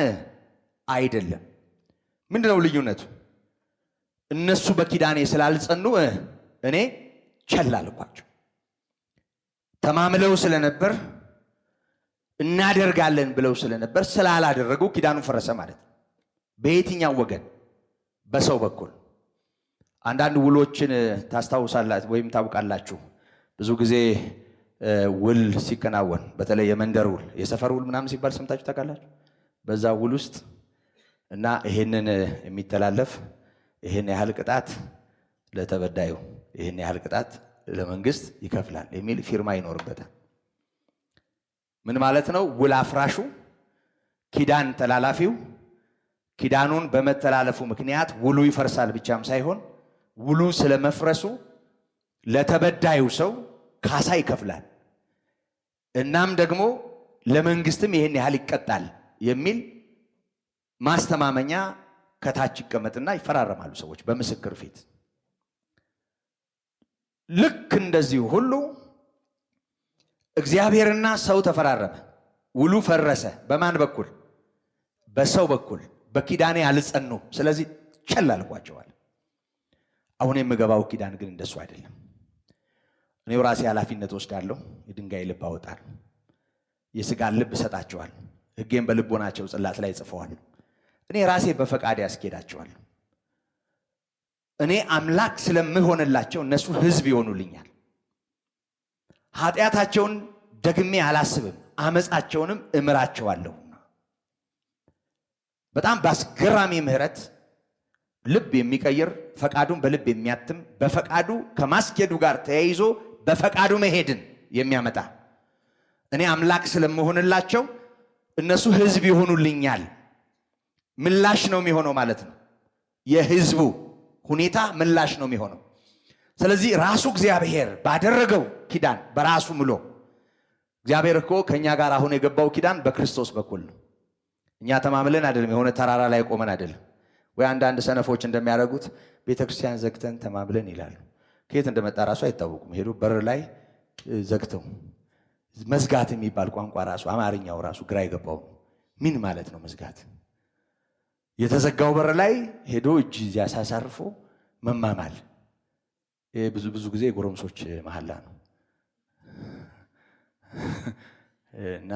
አይደለም። ምንድነው ልዩነቱ? እነሱ በኪዳኔ ስላልጸኑ እኔ ቸል አልኳቸው። ተማምለው ስለነበር እናደርጋለን ብለው ስለነበር ስላላደረጉ ኪዳኑ ፈረሰ ማለት ነው። በየትኛው ወገን? በሰው በኩል። አንዳንድ ውሎችን ታስታውሳላችሁ ወይም ታውቃላችሁ። ብዙ ጊዜ ውል ሲከናወን በተለይ የመንደር ውል፣ የሰፈር ውል ምናምን ሲባል ሰምታችሁ ታውቃላችሁ። በዛ ውል ውስጥ እና ይሄንን የሚተላለፍ ይሄን ያህል ቅጣት ለተበዳዩ፣ ይሄን ያህል ቅጣት ለመንግስት ይከፍላል የሚል ፊርማ ይኖርበታል። ምን ማለት ነው? ውል አፍራሹ፣ ኪዳን ተላላፊው ኪዳኑን በመተላለፉ ምክንያት ውሉ ይፈርሳል ብቻም ሳይሆን ውሉ ስለመፍረሱ ለተበዳዩ ሰው ካሳ ይከፍላል። እናም ደግሞ ለመንግስትም ይሄን ያህል ይቀጣል የሚል ማስተማመኛ ከታች ይቀመጥና ይፈራረማሉ ሰዎች በምስክር ፊት። ልክ እንደዚህ ሁሉ እግዚአብሔርና ሰው ተፈራረመ፣ ውሉ ፈረሰ። በማን በኩል? በሰው በኩል። በኪዳኔ አልጸኑም፣ ስለዚህ ቸል አልኳቸዋል። አሁን የምገባው ኪዳን ግን እንደሱ አይደለም። እኔው ራሴ ኃላፊነት ወስዳለሁ። የድንጋይ ልብ አወጣለሁ፣ የሥጋን ልብ እሰጣቸዋለሁ። ሕጌን በልቦናቸው ጽላት ላይ ጽፈዋል። እኔ ራሴ በፈቃድ ያስኬዳቸዋለሁ። እኔ አምላክ ስለምሆንላቸው እነሱ ሕዝብ ይሆኑልኛል። ኃጢአታቸውን ደግሜ አላስብም፣ አመጻቸውንም እምራቸዋለሁ። በጣም በአስገራሚ ምህረት ልብ የሚቀይር ፈቃዱን በልብ የሚያትም በፈቃዱ ከማስኬዱ ጋር ተያይዞ በፈቃዱ መሄድን የሚያመጣ እኔ አምላክ ስለምሆንላቸው እነሱ ሕዝብ ይሆኑልኛል። ምላሽ ነው የሚሆነው ማለት ነው። የሕዝቡ ሁኔታ ምላሽ ነው የሚሆነው። ስለዚህ ራሱ እግዚአብሔር ባደረገው ኪዳን በራሱ ምሎ እግዚአብሔር እኮ ከኛ ጋር አሁን የገባው ኪዳን በክርስቶስ በኩል ነው። እኛ ተማምለን አይደለም፣ የሆነ ተራራ ላይ ቆመን አይደለም። ወይ አንዳንድ ሰነፎች እንደሚያደርጉት ቤተክርስቲያን ዘግተን ተማምለን ይላሉ። ከየት እንደመጣ ራሱ አይታወቁም። ሄዱ በር ላይ ዘግተው መዝጋት የሚባል ቋንቋ ራሱ አማርኛው ራሱ ግራ ይገባው። ምን ማለት ነው መዝጋት? የተዘጋው በር ላይ ሄዶ እጅ ያሳሳርፎ መማማል። ብዙ ጊዜ የጎረምሶች መሐላ ነው እና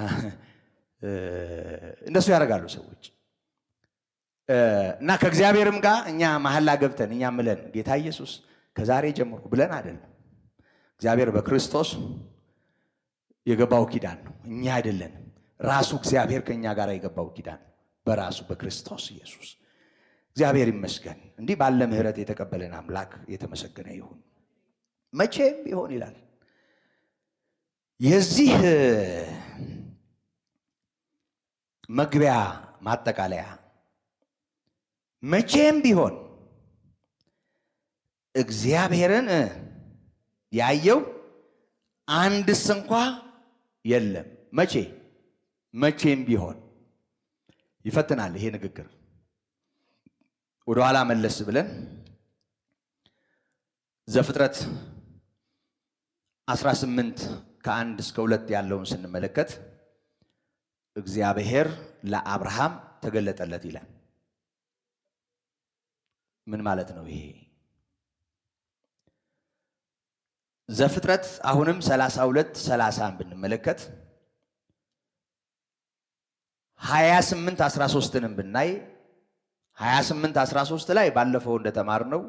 እንደሱ ያደርጋሉ ሰዎች። እና ከእግዚአብሔርም ጋር እኛ መሐላ ገብተን እኛ ምለን ጌታ ኢየሱስ ከዛሬ ጀምሮ ብለን አይደለም። እግዚአብሔር በክርስቶስ የገባው ኪዳን ነው፣ እኛ አይደለንም። ራሱ እግዚአብሔር ከኛ ጋር የገባው ኪዳን በራሱ በክርስቶስ ኢየሱስ። እግዚአብሔር ይመስገን። እንዲህ ባለ ምሕረት የተቀበለን አምላክ የተመሰገነ ይሁን። መቼም ቢሆን ይላል የዚህ መግቢያ ማጠቃለያ፣ መቼም ቢሆን እግዚአብሔርን ያየው አንድስ እንኳ የለም። መቼም ቢሆን ይፈትናል ይሄ ንግግር። ወደ ኋላ መለስ ብለን ዘፍጥረት 18 ከ1 እስከ 2 ያለውን ስንመለከት እግዚአብሔር ለአብርሃም ተገለጠለት ይላል። ምን ማለት ነው ይሄ? ዘፍጥረት አሁንም 32:30 ብንመለከት 28:13ንም ብናይ 28:13 ላይ ባለፈው እንደተማርነው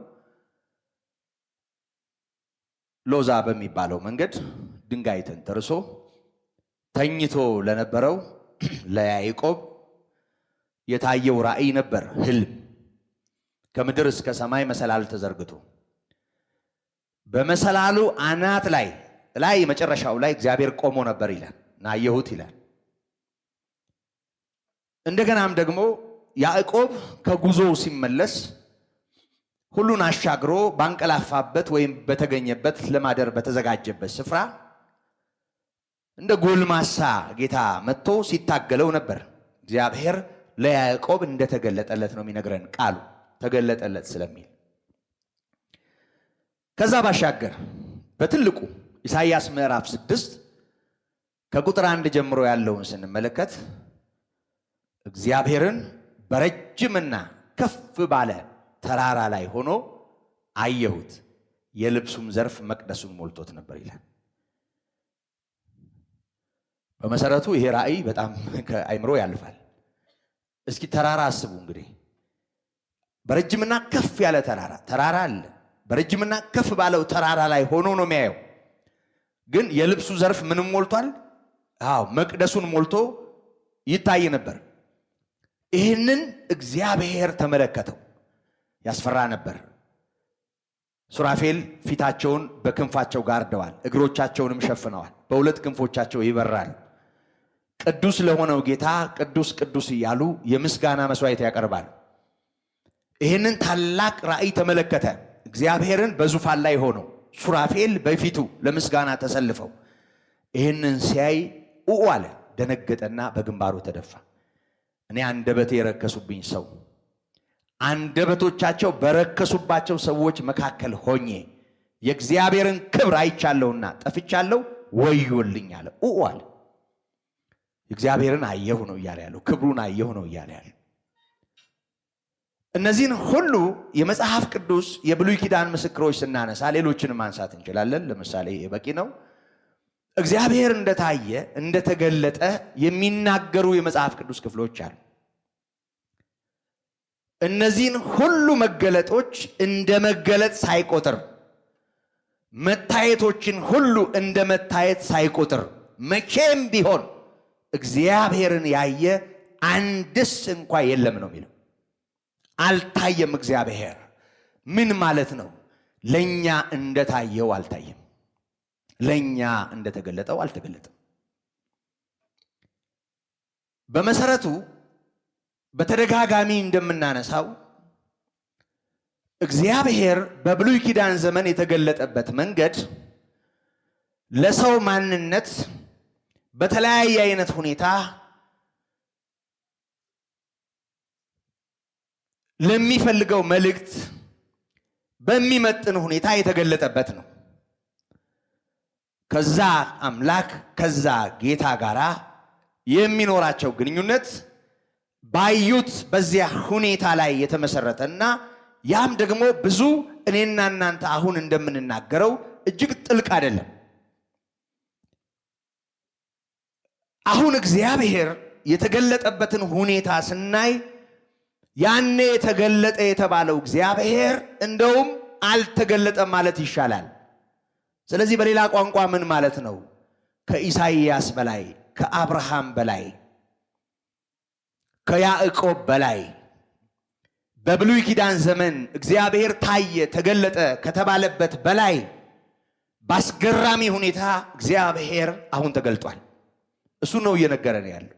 ሎዛ በሚባለው መንገድ ድንጋይ ተንተርሶ ተኝቶ ለነበረው ለያዕቆብ የታየው ራእይ ነበር፣ ህልም። ከምድር እስከ ሰማይ መሰላል ተዘርግቶ በመሰላሉ አናት ላይ መጨረሻው ላይ እግዚአብሔር ቆሞ ነበር ይላል እና አየሁት ይላል። እንደገናም ደግሞ ያዕቆብ ከጉዞው ሲመለስ ሁሉን አሻግሮ ባንቀላፋበት ወይም በተገኘበት ለማደር በተዘጋጀበት ስፍራ እንደ ጎልማሳ ጌታ መጥቶ ሲታገለው ነበር። እግዚአብሔር ለያዕቆብ እንደተገለጠለት ነው የሚነግረን ቃሉ፣ ተገለጠለት ስለሚል። ከዛ ባሻገር በትልቁ ኢሳይያስ ምዕራፍ 6 ከቁጥር 1 ጀምሮ ያለውን ስንመለከት እግዚአብሔርን በረጅምና ከፍ ባለ ተራራ ላይ ሆኖ አየሁት፣ የልብሱም ዘርፍ መቅደሱን ሞልቶት ነበር ይላል። በመሰረቱ ይሄ ራእይ በጣም ከአይምሮ ያልፋል። እስኪ ተራራ አስቡ እንግዲህ። በረጅምና ከፍ ያለ ተራራ አለ። በረጅምና ከፍ ባለው ተራራ ላይ ሆኖ ነው የሚያየው። ግን የልብሱ ዘርፍ ምንም ሞልቷል? አዎ መቅደሱን ሞልቶ ይታይ ነበር። ይህንን እግዚአብሔር ተመለከተው። ያስፈራ ነበር። ሱራፌል ፊታቸውን በክንፋቸው ጋርደዋል፣ እግሮቻቸውንም ሸፍነዋል። በሁለት ክንፎቻቸው ይበራል። ቅዱስ ለሆነው ጌታ ቅዱስ ቅዱስ እያሉ የምስጋና መስዋዕት ያቀርባል። ይህንን ታላቅ ራእይ ተመለከተ። እግዚአብሔርን በዙፋን ላይ ሆኖ ሱራፌል በፊቱ ለምስጋና ተሰልፈው ይህንን ሲያይ አለ፣ ደነገጠና በግንባሩ ተደፋ። እኔ አንደበቴ የረከሱብኝ ሰው፣ አንደበቶቻቸው በረከሱባቸው ሰዎች መካከል ሆኜ የእግዚአብሔርን ክብር አይቻለሁና ጠፍቻለሁ፣ ወዮልኝ አለ አለ። እግዚአብሔርን አየሁ ነው እያለ ያለው፣ ክብሩን አየሁ ነው እያለ ያለው። እነዚህን ሁሉ የመጽሐፍ ቅዱስ የብሉይ ኪዳን ምስክሮች ስናነሳ ሌሎችንም ማንሳት እንችላለን። ለምሳሌ በቂ ነው። እግዚአብሔር እንደታየ እንደተገለጠ የሚናገሩ የመጽሐፍ ቅዱስ ክፍሎች አሉ። እነዚህን ሁሉ መገለጦች እንደ መገለጥ ሳይቆጥር መታየቶችን ሁሉ እንደ መታየት ሳይቆጥር መቼም ቢሆን እግዚአብሔርን ያየ አንድስ እንኳ የለም ነው የሚለው። አልታየም። እግዚአብሔር ምን ማለት ነው? ለኛ እንደታየው አልታየም። ለኛ እንደተገለጠው አልተገለጠም። በመሰረቱ በተደጋጋሚ እንደምናነሳው እግዚአብሔር በብሉይ ኪዳን ዘመን የተገለጠበት መንገድ ለሰው ማንነት በተለያየ አይነት ሁኔታ ለሚፈልገው መልእክት በሚመጥን ሁኔታ የተገለጠበት ነው። ከዛ አምላክ ከዛ ጌታ ጋራ የሚኖራቸው ግንኙነት ባዩት በዚያ ሁኔታ ላይ የተመሰረተና ያም ደግሞ ብዙ እኔና እናንተ አሁን እንደምንናገረው እጅግ ጥልቅ አይደለም። አሁን እግዚአብሔር የተገለጠበትን ሁኔታ ስናይ ያኔ የተገለጠ የተባለው እግዚአብሔር እንደውም አልተገለጠም ማለት ይሻላል። ስለዚህ በሌላ ቋንቋ ምን ማለት ነው? ከኢሳይያስ በላይ፣ ከአብርሃም በላይ፣ ከያዕቆብ በላይ በብሉይ ኪዳን ዘመን እግዚአብሔር ታየ ተገለጠ ከተባለበት በላይ በአስገራሚ ሁኔታ እግዚአብሔር አሁን ተገልጧል። እሱ ነው እየነገረን ያለው።